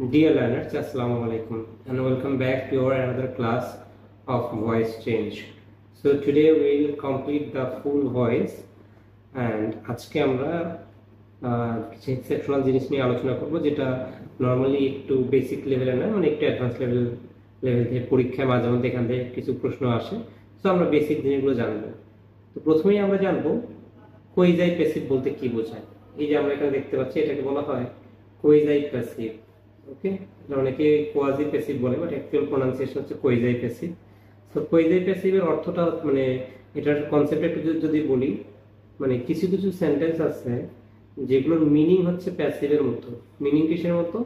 Dear learners, Assalamu alaikum and welcome back to our another class of voice change. So today we will complete the full voice and আজকে আমরা কিছু exceptional জিনিস নিয়ে আলোচনা করব যেটা নরমালি একটু বেসিক লেভেলে না মানে একটু অ্যাডভান্স লেভেল থেকে পরীক্ষায় মাঝে মধ্যে এখান থেকে কিছু প্রশ্ন আসে। সো আমরা বেসিক জিনিসগুলো জানবো। তো প্রথমেই আমরা জানবো কোইজাই প্যাসিভ বলতে কি বোঝায়। এই যে আমরা এখানে দেখতে পাচ্ছি এটাকে বলা হয় কোইজাই প্যাসিভ। ওকে, অনেকে কোয়াজি প্যাসিভ বলে বাট অ্যাকচুয়াল প্রোনাউন্সিয়েশন হচ্ছে কোইজাই প্যাসিভ। সো কোইজাই প্যাসিভের অর্থটা মানে এটার কনসেপ্ট একটু যদি বলি, মানে কিছু কিছু সেন্টেন্স আছে যেগুলোর মিনিং হচ্ছে প্যাসিভের মতো। মিনিং কিসের মতো?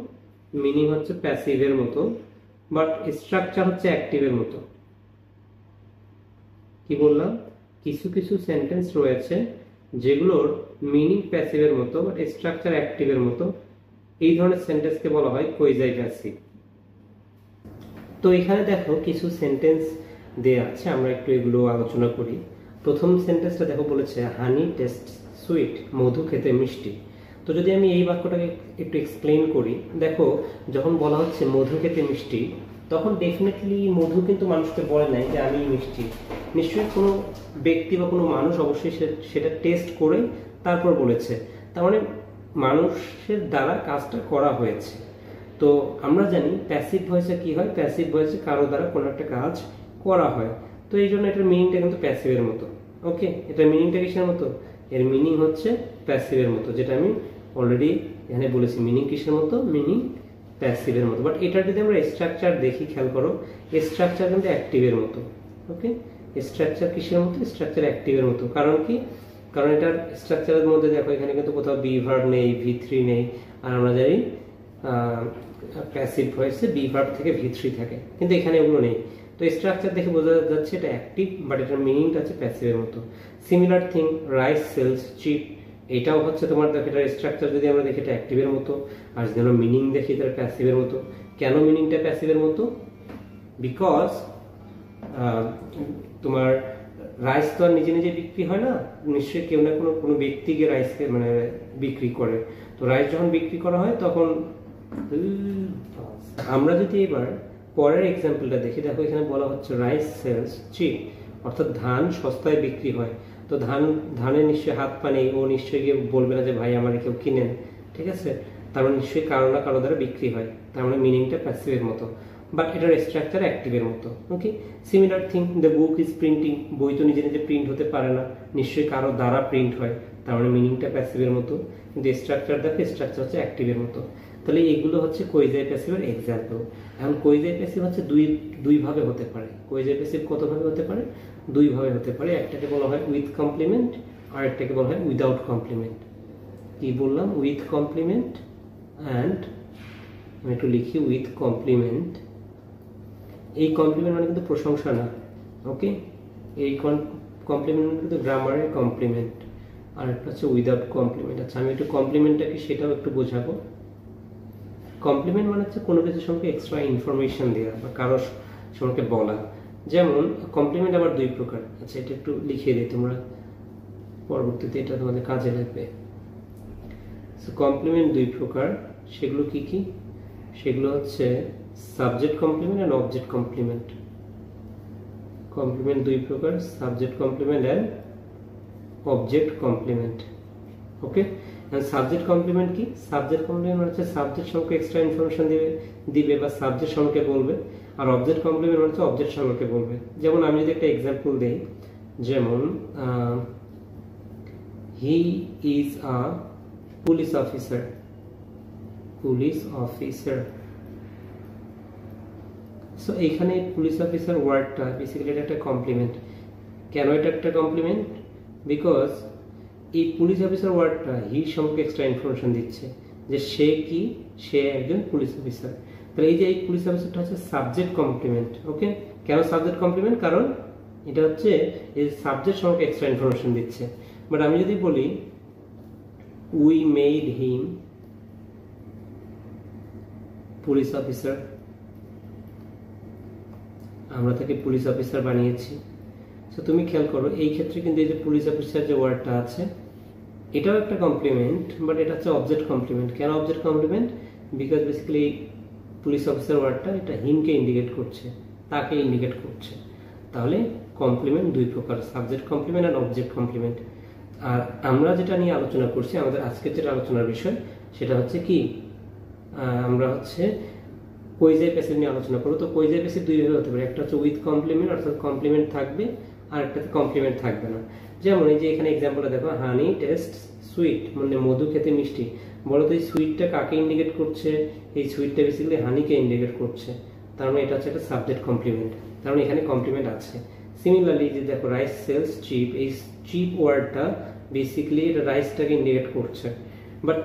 মিনিং হচ্ছে প্যাসিভের মতো বাট স্ট্রাকচার হচ্ছে অ্যাক্টিভের মতো। কি বললাম? কিছু কিছু সেন্টেন্স রয়েছে যেগুলোর মিনিং প্যাসিভের মতো বাট স্ট্রাকচার অ্যাক্টিভের মতো। এই ধরনের সেন্টেন্সকে বলা হয় কোইজাই প্যাসিভ। তো এখানে দেখো কিছু সেন্টেন্স দেয়া আছে, আমরা একটু এগুলো আলোচনা করি। প্রথম সেন্টেন্সটা দেখো বলেছে হানি টেস্ট সুইট, মধু খেতে মিষ্টি। তো যদি আমি এই বাক্যটাকে একটু এক্সপ্লেইন করি, দেখো যখন বলা হচ্ছে মধু খেতে মিষ্টি, তখন ডেফিনেটলি মধু কিন্তু মানুষকে বলে নাই যে আমি মিষ্টি। নিশ্চয়ই কোনো ব্যক্তি বা কোনো মানুষ অবশ্যই সেটা টেস্ট করে তারপর বলেছে, তার মানে মানুষের দ্বারা কাজটা করা হয়েছে। তো আমরা জানি প্যাসিভ ভয়েসে কি হয়, প্যাসিভ ভয়েসে কারো দ্বারা কোনো একটা কাজ করা হয়। তো এই জন্য এটার মিনিংটা কিন্তু প্যাসিভের মতো। ওকে, এটার মিনিংটা কিসের মতো? এর মিনিং হচ্ছে প্যাসিভের মতো, যেটা আমি অলরেডি এখানে বলেছি। মিনিং কিসের মতো? মিনিং প্যাসিভের মতো। বাট এটার যদি আমরা স্ট্রাকচার দেখি, খেয়াল করো, স্ট্রাকচার কিন্তু অ্যাক্টিভের মতো। ওকে, স্ট্রাকচার কিসের মতো? স্ট্রাকচার অ্যাক্টিভের মতো। কারণ কি? কারণ এটার স্ট্রাকচারের মধ্যে দেখো এখানে কিন্তু কোথাও বি ভার্ব নেই, ভি3 নেই। আর আমরা জানি প্যাসিভ ভয়েসে বি ভার্ব থেকে ভি3 থাকে, কিন্তু এখানে এগুলো নেই। তো স্ট্রাকচার দেখে বোঝা যাচ্ছে এটা অ্যাক্টিভ বাট এটার মিনিংটা হচ্ছে প্যাসিভের মতো। Similar thing, rice sells cheap, এটাও হচ্ছে তোমার দেখো এটার স্ট্রাকচার যদি আমরা দেখি এটা অ্যাক্টিভের মতো, আর যদি আমরা মিনিং দেখি এটা প্যাসিভের মতো। কেন মিনিংটা প্যাসিভের মতো? বিকজ তোমার রাইস তো আর নিজে নিজে বিক্রি হয় না, নিশ্চয়ই কেউ না কোনো ব্যক্তিকে রাইসকে মানে বিক্রি করে। তো রাইস যখন বিক্রি করা হয় তখন আমরা যদি এবার পরের এক্সাম্পলটা দেখি, দেখো এখানে বলা হচ্ছে রাইস সেলস চিপ, অর্থাৎ ধান সস্তায় বিক্রি হয়। তো ধানের নিশ্চয়ই হাত পা নেই, ও নিশ্চয়ই গিয়ে বলবে না যে ভাই আমার কেউ কিনেন, ঠিক আছে? তার মানে নিশ্চয়ই কারো না কারো দ্বারা বিক্রি হয়, তার মানে মিনিংটা প্যাসিভের মতো বাট এটার স্ট্রাকচার অ্যাক্টিভের মতো। Okay, similar thing, the book is printing, বই তো নিজে নিজে প্রিন্ট হতে পারে না, নিশ্চয়ই কারো দ্বারা প্রিন্ট হয়, তার মানে মিনিংটা প্যাসিভের মতো, কিন্তু স্ট্রাকচার দেখো স্ট্রাকচার হচ্ছে অ্যাক্টিভের মতো। তাহলে এগুলো হচ্ছে কোইজাই প্যাসিভের এক্সাম্পল। এখন কোইজাই প্যাসিভ হচ্ছে দুই ভাবে হতে পারে। কোইজাই প্যাসিভ কত ভাবে হতে পারে? দুই ভাবে হতে পারে। একটাকে বলা হয় উইথ কমপ্লিমেন্ট আর একটাকে বলা হয় উইদাউট কমপ্লিমেন্ট। কি বললাম? উইথ কমপ্লিমেন্ট অ্যান্ড আমি একটু লিখি উইথ কমপ্লিমেন্ট। এই কমপ্লিমেন্ট মানে কিন্তু প্রশংসা না। ওকে, এই কমপ্লিমেন্ট মানে কিন্তু গ্রামারের কমপ্লিমেন্ট। আর একটা হচ্ছে উইদাউট কমপ্লিমেন্ট। আচ্ছা, আমি একটু কমপ্লিমেন্টটা কি সেটাও একটু বোঝাবো। কমপ্লিমেন্ট মানে হচ্ছে কোনো কিছু সম্পর্কে এক্সট্রা ইনফরমেশন দেওয়া বা কারোর সম্পর্কে বলা। যেমন কমপ্লিমেন্ট আবার দুই প্রকার। আচ্ছা, এটা একটু লিখে দিই, তোমরা পরবর্তীতে এটা তোমাদের কাজে লাগবে। সো কমপ্লিমেন্ট দুই প্রকার, সেগুলো কি কি? সেগুলো হচ্ছে subject complement and object complement. Complement দুই প্রকার, subject complement and object complement. Okay, subject complement কি? সাবজেক্ট কমপ্লিমেন্ট হচ্ছে সাবজেক্ট সম্পর্কে এক্সট্রা ইনফরমেশন দিবে বা সাবজেক্ট সম্পর্কে বলবে, আর অবজেক্ট কমপ্লিমেন্ট হচ্ছে অবজেক্ট সম্পর্কে বলবে। যেমন আমি যদি একটা এক্সাম্পল দেই, যেমন he is a police officer. Police officer. So এইখানে পুলিশ অফিসার ওয়ার্ডটা বেসিক্যালি এটা একটা কমপ্লিমেন্ট। কেন এটা একটা কমপ্লিমেন্ট? বিকজ এই পুলিশ অফিসার ওয়ার্ডটা হি সম্পর্কে এক্সট্রা ইনফরমেশন দিচ্ছে যে সে কি, সে একজন পুলিশ অফিসার। তাহলে এই যে এই পুলিশ অফিসারটা হচ্ছে সাবজেক্ট কমপ্লিমেন্ট। ওকে, কেন সাবজেক্ট কমপ্লিমেন্ট? কারণ এটা হচ্ছে এই সাবজেক্ট সম্পর্কে এক্সট্রা ইনফরমেশন দিচ্ছে। বাট আমি যদি বলি we made him police officer, আমরা তাকে পুলিশ অফিসার বানিয়েছি। তো তুমি খেয়াল করো এই ক্ষেত্রে কিন্তু এই যে পুলিশ অফিসার যে ওয়ার্ডটা আছে এটাও একটা কমপ্লিমেন্ট, বাট এটা হচ্ছে অবজেক্ট কমপ্লিমেন্ট। কেন object complement? Because basically police officer ওয়ার্ডটা এটা হিমকে ইন্ডিকেট করছে, তাকে ইন্ডিকেট করছে। তাহলে কমপ্লিমেন্ট দুই প্রকার, সাবজেক্ট কমপ্লিমেন্ট আর অবজেক্ট কমপ্লিমেন্ট। আর আমরা যেটা নিয়ে আলোচনা করছি, আমাদের আজকের যেটা আলোচনার বিষয় সেটা হচ্ছে কি, আমরা হচ্ছে কোয়েজাই প্যাসিভ নিয়ে আলোচনা করবো। তো কোয়েজাই প্যাসিভ দুইভাবে হতে পারে, একটা হচ্ছে উইথ কমপ্লিমেন্ট, অর্থাৎ কমপ্লিমেন্ট থাকবে, আর একটাতে কমপ্লিমেন্ট থাকবে না। যেমন এই যে এখানে এক্সাম্পলটা দেখো, হানি টেস্ট সুইট, মানে মধু খেতে মিষ্টি। বলো তো এই সুইটটা কাকে ইন্ডিকেট করছে? এই সুইটটা বেসিক্যালি হানিকে ইন্ডিকেট করছে, তার মানে এটা হচ্ছে একটা সাবজেক্ট কমপ্লিমেন্ট, তার মানে এখানে কমপ্লিমেন্ট আছে। সিমিলারলি যে দেখো রাইস সেলস চিপ, এই চিপ ওয়ার্ডটা বেসিক্যালি এটা রাইসটাকে ইন্ডিকেট করছে। বাট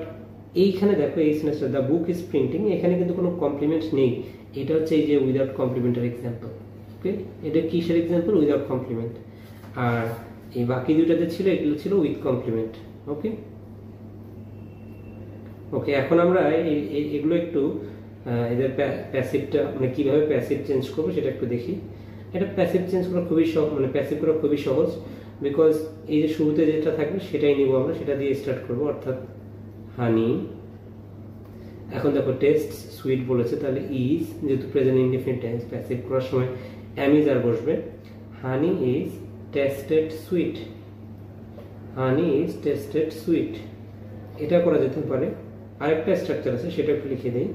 এইখানে দেখো এই সেন্টেন্সটা দ্য বুক ইজ প্রিন্টিং, এখানে কিন্তু কোনো কমপ্লিমেন্ট নেই, এটা হচ্ছে এই যে উইদাউট কমপ্লিমেন্টের এক্সাম্পল। ওকে, এটা কিসের এক্সাম্পল? Without complement. আর এই বাকি দুইটাতে ছিল, এগুলো ছিল উইথ কমপ্লিমেন্ট। ওকে ওকে, এখন আমরা এগুলো একটু এদের প্যাসিভটা মানে কিভাবে প্যাসিভ চেঞ্জ করবো সেটা একটু দেখি। এটা প্যাসিভ চেঞ্জ করা খুবই সহজ, মানে প্যাসিভ করা খুবই সহজ, বিকজ এই যে শুরুতে যেটা থাকবে সেটাই নিব আমরা, সেটা দিয়ে স্টার্ট করবো, অর্থাৎ হানি। এখন দেখো টেস্ট সুইট বলেছে, তাহলে ইজ যেহেতু প্রেজেন্ট ইনডিফিনিট টেন্স, প্যাসিভ করার সময় এম ইজ আর বসবে। হানি is tasted sweet, honey is tasted sweet, এটা করা যেতে পারে। আরেকটা স্ট্রাকচার আছে, সেটা একটু লিখে দিই,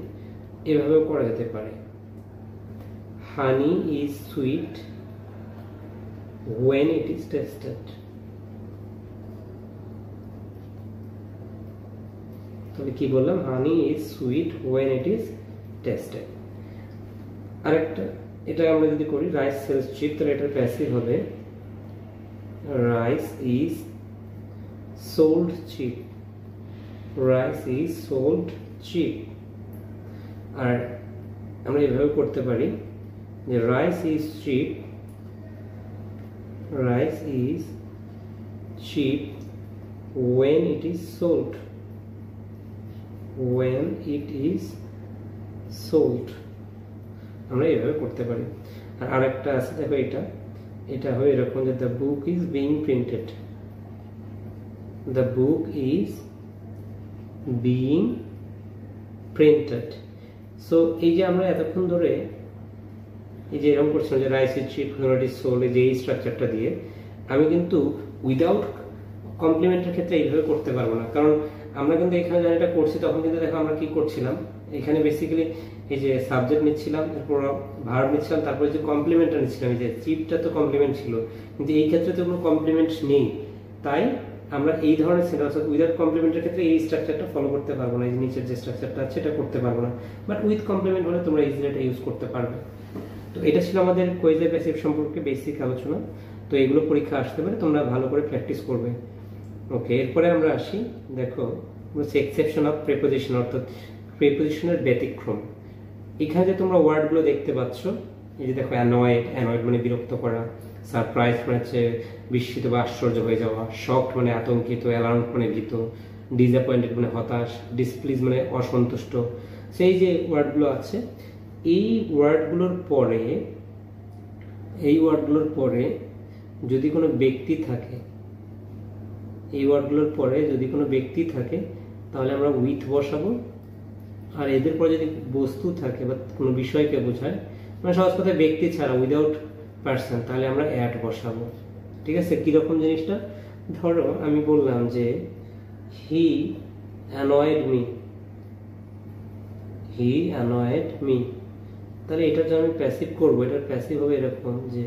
এভাবেও করা যেতে পারে। হানি is sweet when it is tested, তাহলে কি বললাম? হানি is sweet when it is tested। আরেকটা, এটা আমরা যদি করি রাইস সেলস চিপ, তাহলে এটার প্যাসিভ হবে rice is sold cheap, rice is sold cheap. আর আমরা এভাবে করতে পারি যে rice is cheap, rice is cheap when it is sold, when it is sold, আমরা এভাবে করতে পারি। আর আরেকটা আছে দেখো, এটা হয় এরকম যে the book is being printed, the book is being printed। So এই যে আমরা এতক্ষণ ধরে এই যে এরকম করছিলাম যে rice is chip when it is sold, এই যে এই স্ট্রাকচারটা দিয়ে, আমি কিন্তু উইদাউট কমপ্লিমেন্টের ক্ষেত্রে এইভাবে করতে পারবো না, কারণ আমরা কিন্তু এখানে যখন এটা করছি তখন কিন্তু দেখো আমরা কি করছিলাম, এখানে বেসিক্যালি এই যে সাবজেক্ট নিচ্ছিলাম, এরপর ভার্ব নিচ্ছিলাম, তারপরে যে কমপ্লিমেন্টটা নিচ্ছিলাম, এই যে চিপটা তো কমপ্লিমেন্ট ছিল, কিন্তু এই ক্ষেত্রে তো কোনো কমপ্লিমেন্ট নেই, তাই আমরা এই ধরনের সেন্টেন্স উইদাউট কমপ্লিমেন্টের ক্ষেত্রে এই স্ট্রাকচারটা ফলো করতে পারবো না, এই যে নিচের যে স্ট্রাকচারটা আছে এটা করতে পারবো না। বাট উইথ কমপ্লিমেন্ট হলে তোমরা ইজিলি এটা ইউজ করতে পারবে। তো এটা ছিল আমাদের কোয়েজাই প্যাসিভ সম্পর্কে বেসিক আলোচনা। তো এগুলো পরীক্ষা আসতে পারে, তোমরা ভালো করে প্র্যাকটিস করবে। ওকে, এরপরে আমরা আসি, দেখো এক্সেপশন অফ প্রিপোজিশন, অর্থাৎ প্রিপোজিশনের ব্যতিক্রম। এখানে যে তোমরা ওয়ার্ডগুলো দেখতে পাচ্ছ, এই যে দেখো অ্যানয়েড, অ্যানয়েড মানে বিরক্ত করা, সারপ্রাইজ মানে হচ্ছে বিস্মিত বা আশ্চর্য হয়ে যাওয়া, শকড মানে আতঙ্কিত, অ্যালার্ম মানে ভীত, ডিসঅ্যাপয়েন্টেড মানে হতাশ, ডিসপ্লিজ মানে অসন্তুষ্ট। সেই যে ওয়ার্ডগুলো আছে, এই ওয়ার্ডগুলোর পরে যদি কোনো ব্যক্তি থাকে, এই ওয়ার্ডগুলোর পরে যদি কোনো ব্যক্তি থাকে তাহলে আমরা উইথ বসাবো। আর এদের পরে যদি বস্তু থাকে বা কোনো বিষয়কে বোঝায়, মানে সহজ কথায় ব্যক্তি ছাড়া উইদাউট পার্সন, তাহলে আমরা অ্যাট বসাবো। ঠিক আছে, কিরকম জিনিসটা? ধরো আমি বললাম যে হি অ্যানয়েড মি, হি অ্যানয়েড মি, তাহলে এটা যখন আমি প্যাসিভ করবো, এটার প্যাসিভ হবে এরকম যে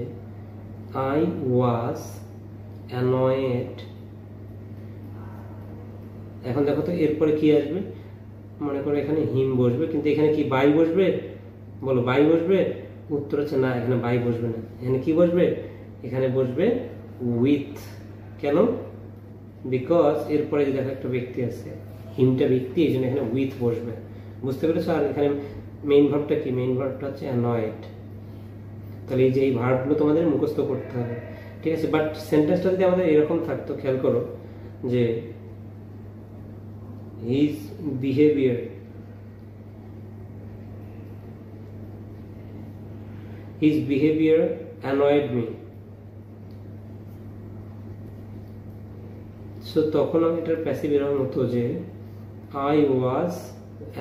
আই ওয়াজ অ্যানয়েড। এখন দেখো তো এরপরে কি আসবে, মনে করো এখানে হিম বসবে, কিন্তু এখানে কি বাই বসবে? বলো বাই বসবে? উত্তর হচ্ছে না, এখানে বাই বসবে না, এখানে কি বসবে? এখানে বসবে উইথ। কেন? বিকজ এরপরে যে দেখো একটা ব্যক্তি আছে, হিমটা ব্যক্তি, এই জন্য এখানে উইথ বসবে। বুঝতে পেরেছো? আর এখানে মেইন ভার্বটা কি? মেইন ভার্বটা হচ্ছে অ্যানয়েড। তাহলে এই যে এই ভার্বগুলো তোমাদের মুখস্থ করতে হবে, ঠিক আছে? বাট সেন্টেন্সটা যদি আমাদের এরকম থাকতো, খেয়াল করো যে his behavior annoyed me, so তখন আমি এটার প্যাসিভ এরকম হতো যে I was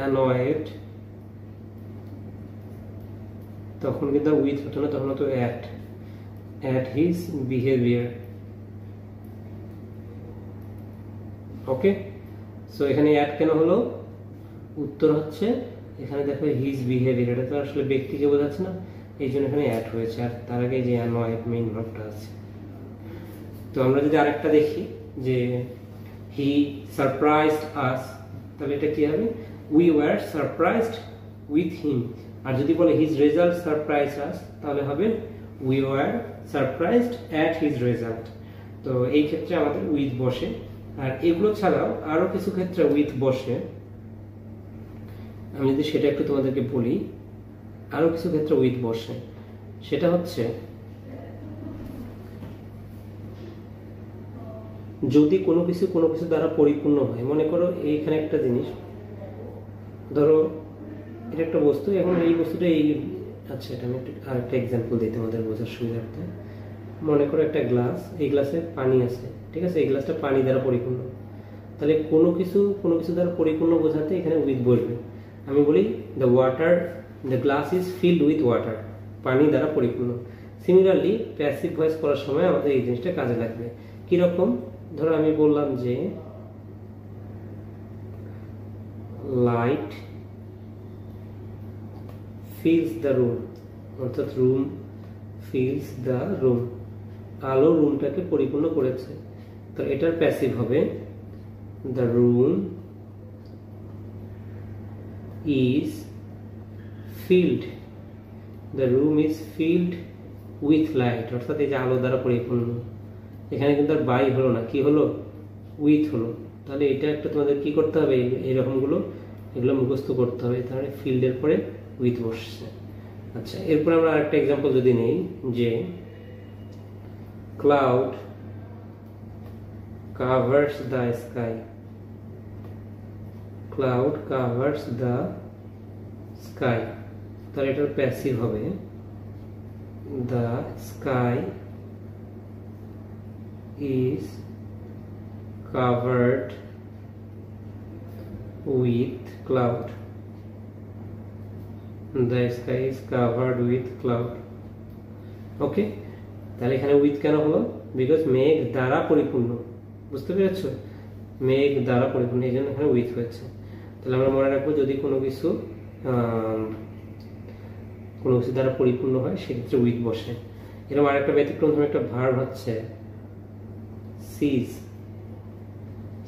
annoyed তখন কিন্তু উইথ হতো না, তখন হতো at his behaviour. Okay, so এখানে অ্যাট কেন হলো? উত্তর হচ্ছে এখানে দেখো হিজ বিহেভিয়ার, এটা তো আসলে ব্যক্তিকে বোঝাচ্ছে না, এই জন্য এখানে অ্যাট হয়েছে, আর তার আগে যে অ্যানয়েড মেইন ভার্বটা আছে। তো আমরা যদি আরেকটা দেখি যে হি সারপ্রাইজড আস, তাহলে এটা কি হবে? We were surprised with him. আর যদি বলে হিজ রেজাল্ট সারপ্রাইজ আস, তাহলে হবে we were surprised at his result. তো এই ক্ষেত্রে আমাদের উইথ বসে। আর এগুলো ছাড়াও আরো কিছু ক্ষেত্রে উইথ বসে, আমি যদি সেটা একটু তোমাদেরকে বলি। আরো কিছু ক্ষেত্রে উইথ বসে, সেটা হচ্ছে যদি কোনো কিছু দ্বারা পরিপূর্ণ হয়। মনে করো এইখানে একটা জিনিস, ধরো এটা একটা বস্তু, এখন এই বস্তুটা এই, আচ্ছা এটা আমি আরেকটা এক্সাম্পল দিই তোমাদের বোঝার সুবিধার্থে। মনে করো একটা গ্লাস, এই গ্লাসে পানি আছে, ঠিক আছে, এই গ্লাসটা পানি দ্বারা পরিপূর্ণ। তাহলে কোনো কিছু দ্বারা পরিপূর্ণ বোঝাতে এখানে উইথ বসবে। আমি বলি the glass is filled with water, পানি দ্বারা পরিপূর্ণ। সিমিলারলি প্যাসিভ ভয়েস করার সময় আমাদের এই জিনিসটা কাজে লাগবে। কিরকম? ধরো আমি বললাম যে লাইট ফিলস দ্য রুম, অর্থাৎ রুম ফিলস দ্য রুম, আলো রুমটাকে পরিপূর্ণ করেছে। তো এটার প্যাসিভ হবে the room is field, the room is filled with light, অর্থাৎ এই যে আলো দ্বারা পরিপূর্ণ। এখানে কিন্তু আর বাই হলো না, কি হলো? উইথ হলো। তাহলে এটা একটা তোমাদের কি করতে হবে, এইরকমগুলো এগুলো মুখস্থ করতে হবে। তাহলে ফিল্ডের পরে উইথ বসছে। আচ্ছা, এরপর আমরা আরেকটা এক্সাম্পল যদি নেই, যে cloud covers the sky, cloud covers the sky, তাহলে এটার প্যাসিভ হবে the sky is covered with cloud, the sky is covered with cloud. ওকে, তাহলে এখানে উইথ কেন হলো? বিকজ মেঘ দ্বারা পরিপূর্ণ, বুঝতে পেরেছ? মেঘ দ্বারা পরিপূর্ণ, এই জন্য এখানে উইথ হয়েছে। তাহলে আমরা মনে রাখবো যদি কোনো কিছু দ্বারা পরিপূর্ণ হয় সেক্ষেত্রে উইথ বসে। এরকম আরেকটা ব্যতিক্রম একটা ভার্ব হচ্ছে সিজ,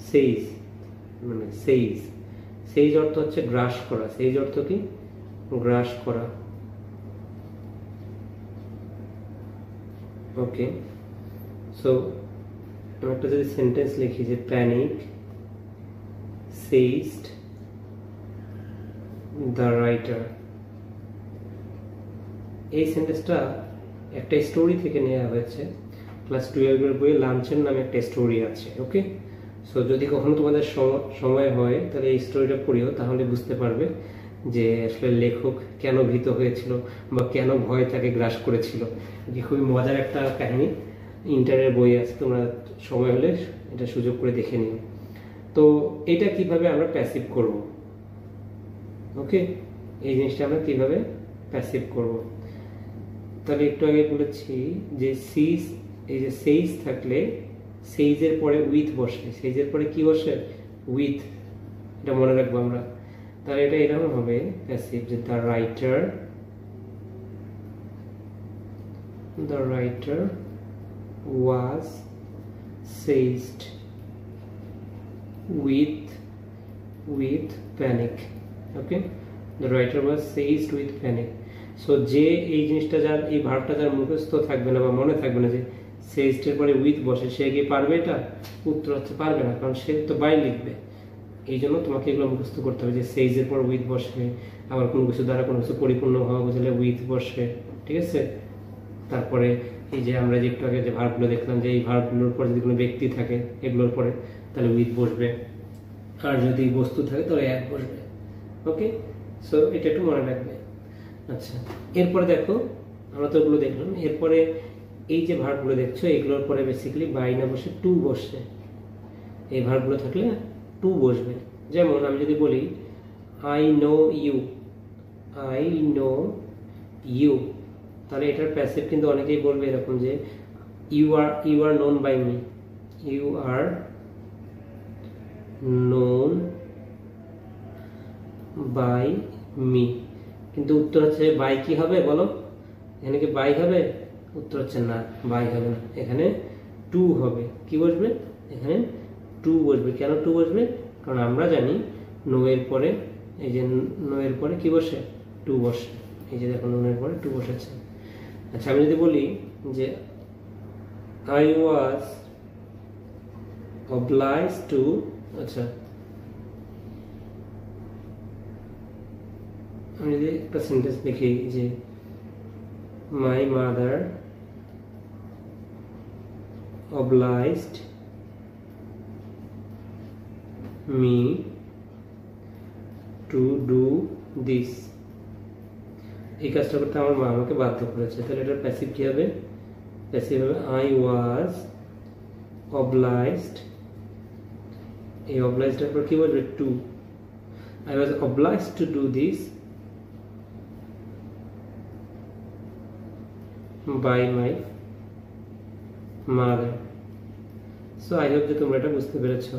সেইজ, মানে সেইজ। সেইজ অর্থ হচ্ছে গ্রাস করা। সেইজ অর্থ কি? গ্রাস করা। ওকে, সো একটা যদি সেন্টেন্স লিখি যে প্যানিক সেইজড দ্য রাইটার, এই সেন্টেন্সটা একটা স্টোরি থেকে নেওয়া হয়েছে। ক্লাস 12 এর বইয়ে লাঞ্চের নামে একটা স্টোরি আছে। ওকে, সো যদি কখনো তোমাদের সময় হয় তাহলে এই স্টোরিটা পড়িও, তাহলে বুঝতে পারবে যে আসলে লেখক কেন ভীত হয়েছিল বা কেন ভয় তাকে গ্রাস করেছিল। খুবই মজার একটা কাহিনী, ইন্টারের বই আছে, তোমরা সময় হলে এটা সুযোগ করে দেখে নিও। তো এটা কিভাবে আমরা প্যাসিভ করব? ওকে, এই জিনিসটা আমরা কিভাবে প্যাসিভ করব? তাহলে একটু আগে বলেছি যে সিজ, এই যে সেইজ থাকলে সেইজের পরে উইথ বসে। সেইজের পরে কি বসে? উইথ। এটা মনে রাখবো আমরা। তাহলে এটা এরকম হবে প্যাসিভ, যে the writer was seized with panic. Okay, the writer was seized with panic. So যে এই জিনিসটা যার, এই ভার্বটা যার মুখস্থ থাকবে না বা মনে থাকবে না যে seized এর পরে with বসে, সে কি পারবে? এটা উত্তর হচ্ছে পারবে না, কারণ সে তো বাই লিখবে। এই জন্য তোমাকে এগুলো মুখস্থ করতে হবে যে seized এর পর with বসে, আবার কোনো কিছু দ্বারা কোনো কিছু পরিপূর্ণ হওয়া বুঝলে with বসে। ঠিক আছে, তারপরে এই যে আমরা যে একটু আগে যে ভার্বগুলো দেখলাম, যে এই ভার্বগুলোর পরে যদি কোনো ব্যক্তি থাকে এগুলোর পরে, তাহলে উইথ বসবে। আর যদি বস্তু থাকে তাহলে অ্যাট বসবে। ওকে, সো এটা একটু মনে রাখবে। আচ্ছা, এরপরে দেখো আমরা তো ওগুলো দেখলাম। এরপরে এই যে ভার্বগুলো দেখছো এগুলোর পরে বেসিক্যালি বাই না বসে টু বসে। এই ভার্বগুলো থাকলে টু বসবে। যেমন আমি যদি বলি আই নো ইউ, তাহলে এটার প্যাসিভ কিন্তু অনেকেই বলবে এরকম যে you are known by me, you are known by me, কিন্তু উত্তর হচ্ছে বাই কি হবে বলো, এখানে কি বাই হবে? উত্তর হচ্ছে না, বাই হবে না, এখানে টু হবে। কি বসবে? এখানে টু বসবে। কেন টু বসবে? কারণ আমরা জানি নো এর পরে, এই যে নো এর পরে কি বসে? টু বসে। এই যে দেখো নো এর পরে টু বসেছে। আচ্ছা আমি যদি বলি যে আই ওয়াজ obliged টু, আচ্ছা আমি যদি একটা সেন্টেন্স লিখি যে my mother obliged me to do this, এই কাজটা করতে আমার মা আমাকে বাধ্য করেছে। তাহলে এটার প্যাসিভ কি হবে? প্যাসিভ হবে আই ওয়াজ obliged, এই obliged এর পর কি বলবে? To, I was obliged to do this by my mother. So I hope যে তোমরা এটা বুঝতে পেরেছো।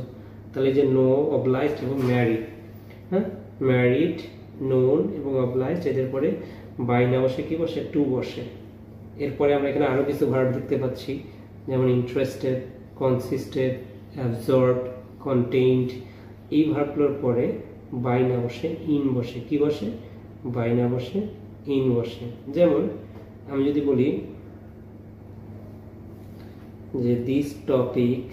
তাহলে যে নো, obliged এবং ম্যারিড, হ্যাঁ ম্যারিড, নোন এবং obliged, এদের পরে বাই না বসে কি বসে? টু বসে। এরপরে আমরা এখানে আরো কিছু ভার্ব দেখতে পাচ্ছি, যেমন ইন্টারেস্টেড, কনসিস্টেড, অ্যাবজর্বড, কন্টেইনড। এই ভার্বগুলোর পরে বাই না বসে ইন বসে। কি বসে? বাই না বসে ইন বসে। যেমন আমি যদি বলি যে this topic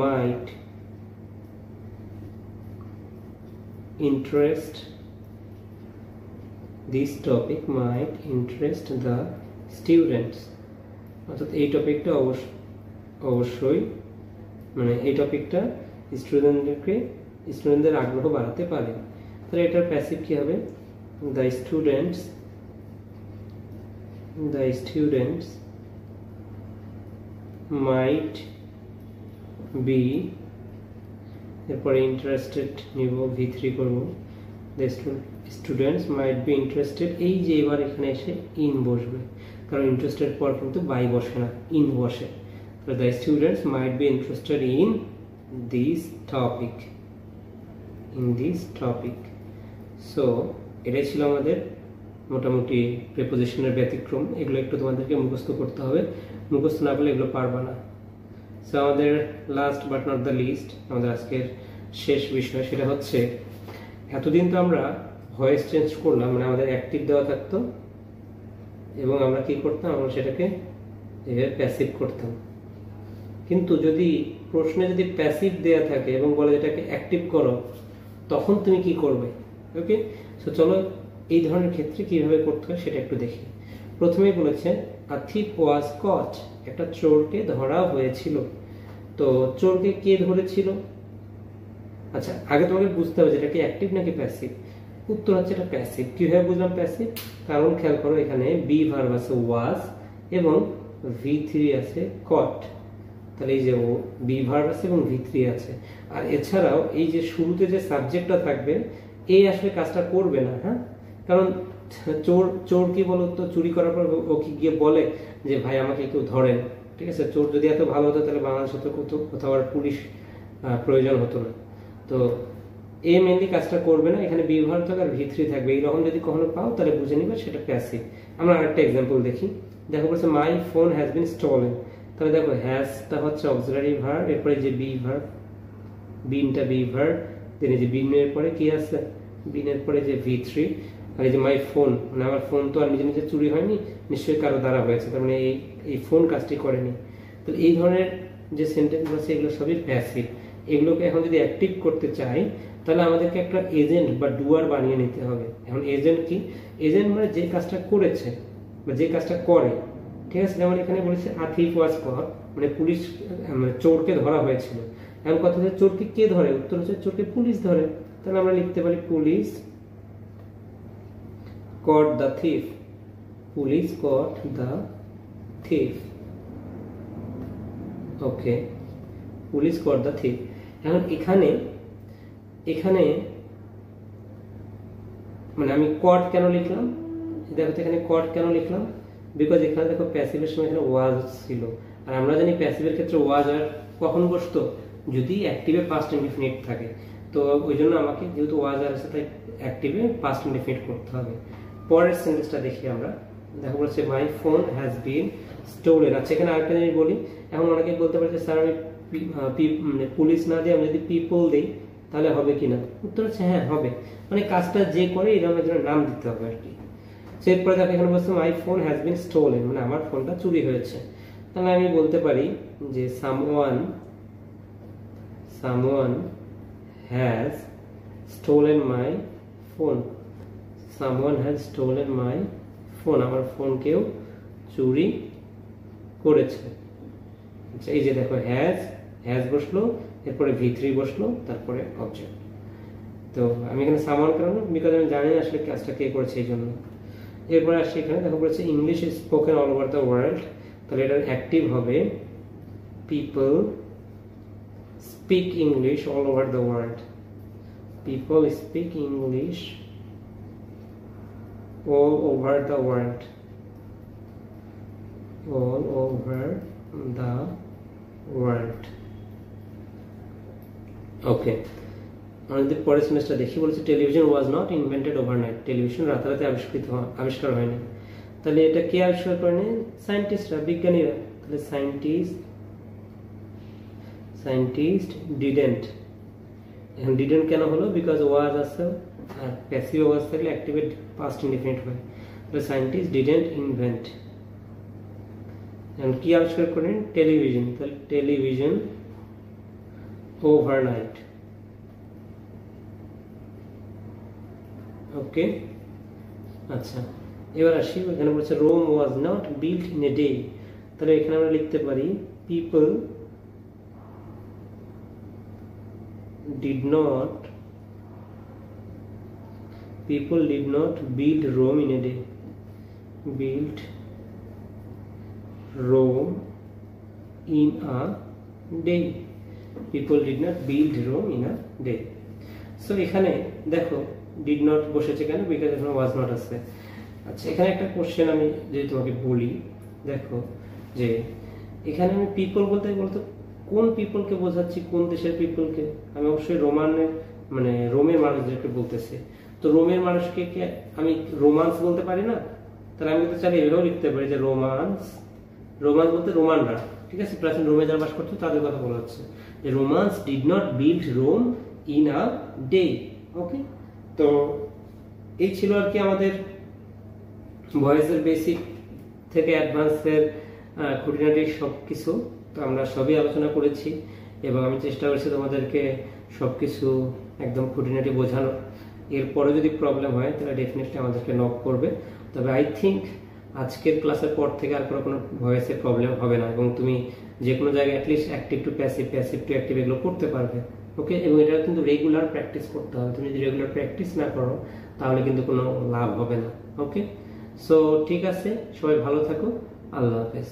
might interest, this topic might interest the students, অর্থাৎ এই টপিকটা অবশ্যই মানে এই টপিকটা স্টুডেন্টদের আগ্রহ বাড়াতে পারে। তাহলে এটার প্যাসিভ কি হবে? the students might be, এরপরে ইন্টারেস্টেড নিব, V3 করব, the students might be interested, এই যে এবার এখানে এসে ইন বসবে, কারণ ইন্টারেস্টেড পর কিন্তু বাই বসে না, ইন বসে। তো the students might be interested in this topic, so এটাই ছিল আমাদের মোটামুটি প্রিপোজিশনের ব্যতিক্রম। এগুলো একটু তোমাদেরকে মুখস্থ করতে হবে, মুখস্থ না করলে এগুলো পারবা না। সো আমাদের last but not the least, আমাদের আজকের শেষ বিষয়, সেটা হচ্ছে এতদিন তো আমরা ভয়েস চেঞ্জ করলাম, মানে আমাদের অ্যাক্টিভ দেওয়া থাকতো এবং আমরা কি করতাম? আমরা সেটাকে প্যাসিভ করতাম। কিন্তু যদি প্রশ্নে যদি প্যাসিভ দেয়া থাকে এবং বলে এটাকে অ্যাক্টিভ করো, তখন তুমি কি করবে? ওকে, সো চলো এই ধরনের ক্ষেত্রে কিভাবে করতে হয় সেটা একটু দেখি। প্রথমেই বলেছে আ থিফ ওয়াজ কট, একটা চোরকে ধরা হয়েছিল। তো চোরকে কে ধরেছিল? আচ্ছা আগে তোমাকে বুঝতে হবে যেটা কি অ্যাক্টিভ নাকি প্যাসিভ। উত্তর হচ্ছে এটা প্যাসিভ। কিভাবে বুঝলাম প্যাসিভ? কারণ খেয়াল করো এখানে বি ভার্ব আছে ওয়াজ এবং V3 আছে কট। তাহলে এই যে ও বি ভার্ব আছে এবং V3 আছে, আর এছাড়াও এই যে শুরুতে যে সাবজেক্টটা থাকবে এই আসলে কাজটা করবে না। হ্যাঁ, কারণ চোর কি বলতো, চুরি করার পর ও কি গিয়ে বলে যে ভাই আমাকে কেউ ধরেন। ঠিক আছে, চোর যদি এত ভালো হতো তাহলে বাংলাদেশে তো কোথাও আর পুলিশ প্রয়োজন হতো না। তো এ মেনলি কাজটা করবে না, এখানে বি ভার্ব থাকবে আর V3 থাকবে। এইরকম যদি কখনো পাও তাহলে বুঝে নিবে সেটা প্যাসিভ। আমরা আরেকটা এক্সাম্পল দেখি। দেখো বলছে my phone has been stolen. তাহলে দেখো হ্যাজটা হচ্ছে অক্সিলারি ভার্ব, এরপরে যে বি ভার্ব, বিনটা বি ভার্ব, দেন এই যে বিনের পরে কি আছে? বিনের পরে যে V3, আর এই যে মাই ফোন, মানে আমার ফোন তো আর নিজে নিজে চুরি হয়নি, নিশ্চয়ই কারো দ্বারা হয়েছে, তার মানে এই ফোন কাজটি করেনি। তো এই ধরনের যে সেন্টেন্স আছে এগুলো সবই প্যাসিভ। এগুলোকে এখন যদি অ্যাক্টিভ করতে চাই তাহলে আমাদেরকে একটা এজেন্ট বা ডুয়ার বানিয়ে নিতে হবে। এখন এজেন্ট কি? এজেন্ট মানে যে কাজটা করেছে বা যে কাজটা করে। ঠিক আছে, যেমন এখানে বলেছে আ থিফ ওয়াজ কট, মানে পুলিশ, মানে চোরকে ধরা হয়েছিল। এখন কথা হচ্ছে চোরকে কে ধরে? উত্তর হচ্ছে চোরকে পুলিশ ধরে। তাহলে আমরা লিখতে পারি police caught the thief, police caught the thief, okay, police caught the thief। এখন এখানে মানে আমি কট কেন লিখলাম, দেখো তো এখানে কট কেন লিখলাম, বিকজ এখানে দেখো প্যাসিভের সময় এখানে ওয়াজ ছিল, আর আমরা জানি প্যাসিভের ক্ষেত্রে ওয়াজ আর কখন বসতো, যদি অ্যাক্টিভে পাস্ট ইনডিফিনিট থাকে। তো ওই জন্য আমাকে যেহেতু ওয়াজ আর আছে তাই অ্যাক্টিভে পাস্ট ইনডিফিনিট করতে হবে। পরের সেন্টেন্সটা দেখি আমরা, দেখো বলছে my phone has been stolen. আচ্ছা এখানে আরেকটা জিনিস বলি, এখন অনেকেই বলতে পারে যে স্যার আমি মানে পুলিশ না দিয়ে আমি যদি পিপল দিই তাহলে হবে কিনা, উত্তর হচ্ছে হ্যাঁ হবে, মানে কাজটা যে করে এরকম একজনের নাম দিতে হবে আর কি। এরপরে দেখো এখানে বলছে my phone has been stolen, মানে আমার ফোনটা চুরি হয়েছে, তাহলে আমি বলতে পারি যে someone has stolen my phone, someone has stolen my phone, আমার ফোন কেউ চুরি করেছে। আচ্ছা এই যে দেখো হ্যাজ বসলো, এরপরে V3 বসলো, তারপরে অবজেক্ট। তো আমি এখানে সামওয়ান কেন, বিকজ আমি জানি আসলে কাজটা কে করেছে এই জন্য। এরপরে আসছি এখানে দেখো বলেছে English is spoken all over the world, তাহলে এটা অ্যাক্টিভ হবে people speak English all over the world, people speak English all over the world, all over the world. ওকে, আমরা যদি পরের সেন্টেন্সটা দেখি, বলেছে television was not invented overnight, television রাতারাতি আবিষ্কার হয়নি, তাহলে এটা কে আবিষ্কার করেনি, সায়েন্টিস্টরা, বিজ্ঞানীরা, তাহলে সায়েন্টিস্ট ডিডেন্ট, এখন ডিডেন্ট কেন হলো, বিকজ ওয়াজ আছে আর প্যাসিভ ওয়াজ থাকলে অ্যাক্টিভেট পাস্ট ইনডিফিনিট হয়, তাহলে সায়েন্টিস্ট ডিডেন্ট ইনভেন্ট। এখন কি আবিষ্কার করেন, টেলিভিশন, তাহলে টেলিভিশন ওভারনাইট। ওকে, আচ্ছা এবার আসি, এখানে বলছে Rome was not built in a day, তাহলে এখানে আমরা লিখতে পারি people did not build Rome in a day, built Rome in a day, people did not build Rome in a day। So এখানে দেখো did not বসেছে কেন, because এখানে was not আছে। আচ্ছা এখানে একটা কোশ্চেন আমি যদি তোমাকে বলি, দেখো যে এখানে আমি পিপল বলতে কোন পিপলকে বোঝাচ্ছি, কোন দেশের পিপলকে, আমি অবশ্যই মানে রোমের মানুষদেরকে বলতেছি, তো রোমের মানুষকে আমি রোমান্স বলতে পারি না, তাহলে আমি কিন্তু চাইলে এভাবেও লিখতে পারি যে রোমান্স বলতে রোমানরা, ঠিক আছে, প্রাচীন রোমে যারা বাস করতো তাদের কথা বলা হচ্ছে, যে romance did not build Rome in a day. Okay, তো এই ছিল আর কি আমাদের ভয়েসের বেসিক থেকে অ্যাডভান্সের খুঁটিনাটি সব কিছু, তো আমরা সবই আলোচনা করেছি এবং আমি চেষ্টা করছি তোমাদেরকে সবকিছু একদম খুঁটিনাটি বোঝানোর। এরপরে যদি প্রবলেম হয় তাহলে ডেফিনেটলি আমাদেরকে নক করবে, তবে আই থিঙ্ক আজকের ক্লাসের পর থেকে আর কোনো ভয়েসের প্রবলেম হবে না এবং তুমি যে কোনো জায়গায় at least active to passive to active এগুলো করতে পারবে। ওকে, এবং এটা কিন্তু রেগুলার প্র্যাকটিস করতে হবে, তুমি যদি রেগুলার প্র্যাকটিস না করো তাহলে কিন্তু কোনো লাভ হবে না। ওকে, সো ঠিক আছে, সবাই ভালো থাকো, আল্লাহ হাফেজ।